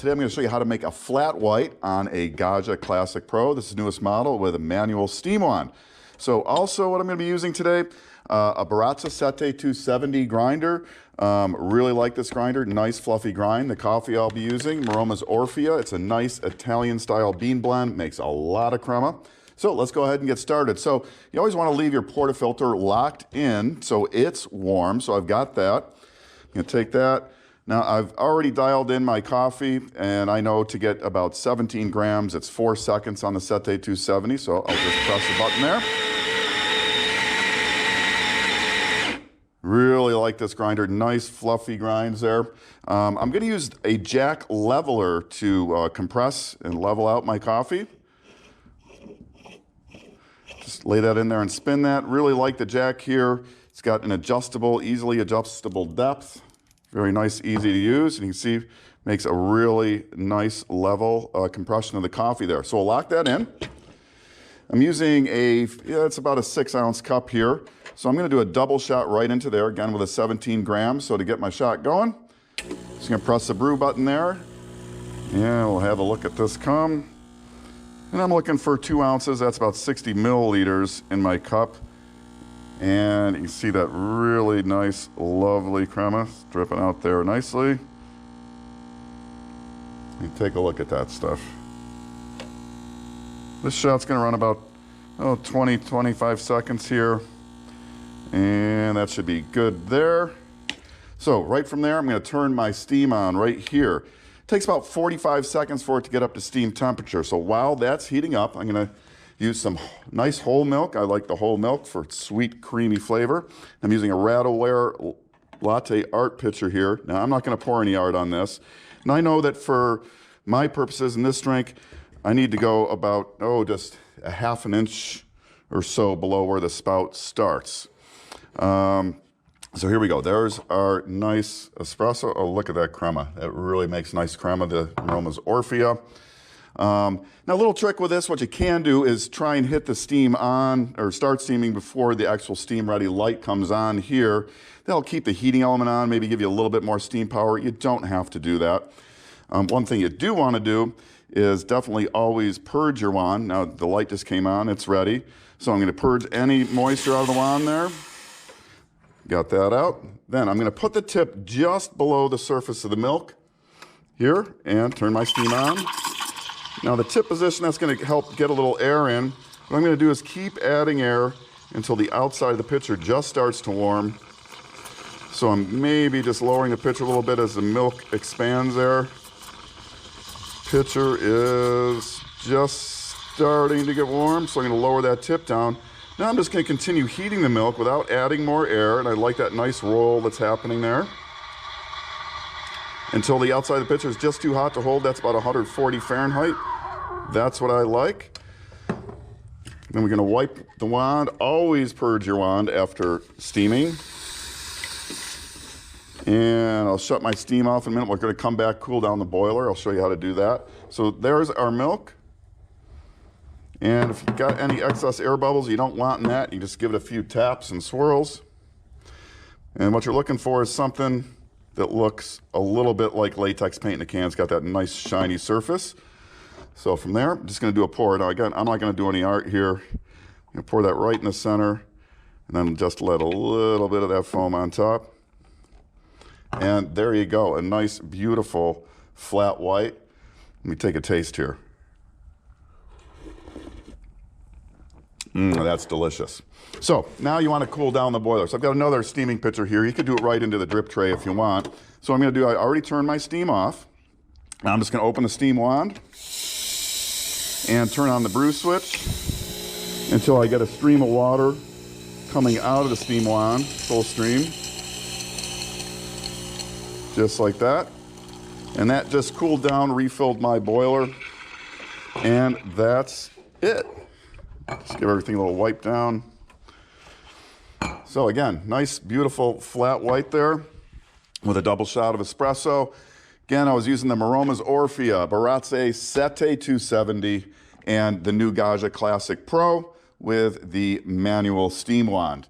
Today I'm going to show you how to make a flat white on a Gaggia Classic Pro. This is the newest model with a manual steam wand. So also what I'm going to be using today, a Baratza Sette 270 grinder. Really like this grinder, nice fluffy grind. The coffee I'll be using, Maroma's Orfea. It's a nice Italian style bean blend, makes a lot of crema. So let's go ahead and get started. So you always want to leave your portafilter locked in so it's warm. So I've got that. I'm going to take that. Now I've already dialed in my coffee and I know to get about 17 grams, it's 4 seconds on the Sette 270. So I'll just press the button there. Really like this grinder, nice fluffy grinds there. I'm going to use a jack leveler to compress and level out my coffee. Just lay that in there and spin that. Really like the jack here. It's got an adjustable, easily adjustable depth. Very nice, easy to use. And you can see, makes a really nice level compression of the coffee there. So we'll lock that in. I'm using it's about a 6-ounce cup here. So I'm going to do a double shot right into there, again with a 17 grams. So to get my shot going, just going to press the brew button there. Yeah, we'll have a look at this come. And I'm looking for 2 ounces. That's about 60 milliliters in my cup. And you see that really nice, lovely crema dripping out there nicely. You take a look at that stuff. This shot's going to run about 20, 25 seconds here. And that should be good there. So right from there, I'm going to turn my steam on right here. It takes about 45 seconds for it to get up to steam temperature. So while that's heating up, I'm going to use some nice whole milk. I like the whole milk for its sweet, creamy flavor. I'm using a Rattleware latte art pitcher here. Now, I'm not going to pour any art on this. And I know that for my purposes in this drink, I need to go about, just a ½ an inch or so below where the spout starts. So here we go. There's our nice espresso. Oh, look at that crema. That really makes nice crema, the Maroma's Orfea. Now, a little trick with this, what you can do is try and hit the steam on, or start steaming before the actual steam-ready light comes on here. That'll keep the heating element on, maybe give you a little bit more steam power. You don't have to do that. One thing you do want to do is definitely always purge your wand. Now, the light just came on, it's ready. So I'm going to purge any moisture out of the wand there. Got that out. Then I'm going to put the tip just below the surface of the milk here and turn my steam on. Now the tip position, that's going to help get a little air in. What I'm going to do is keep adding air until the outside of the pitcher just starts to warm. So I'm maybe just lowering the pitcher a little bit as the milk expands there. Pitcher is just starting to get warm, so I'm going to lower that tip down. Now I'm just going to continue heating the milk without adding more air, and I like that nice roll that's happening there. Until the outside of the pitcher is just too hot to hold. That's about 140 Fahrenheit. That's what I like. Then we're going to wipe the wand. Always purge your wand after steaming. And I'll shut my steam off in a minute. We're going to come back, cool down the boiler. I'll show you how to do that. So there's our milk. And if you've got any excess air bubbles you don't want in that, you just give it a few taps and swirls. And what you're looking for is something that looks a little bit like latex paint in a can. It's got that nice shiny surface. So from there, I'm just going to do a pour. Now again, I'm not going to do any art here. I'm going to pour that right in the center and then just let a little bit of that foam on top. And there you go, a nice, beautiful, flat white. Let me take a taste here. That's delicious. So now you want to cool down the boiler. So I've got another steaming pitcher here. You could do it right into the drip tray if you want. So I'm going to do, I already turned my steam off. Now I'm just going to open the steam wand and turn on the brew switch until I get a stream of water coming out of the steam wand, full stream. Just like that. And that just cooled down, refilled my boiler. And that's it. Just give everything a little wipe down. So again, nice, beautiful, flat white there with a double shot of espresso. Again, I was using the Maroma's Orfea, Baratza Sette 270, and the new Gaggia Classic Pro with the manual steam wand.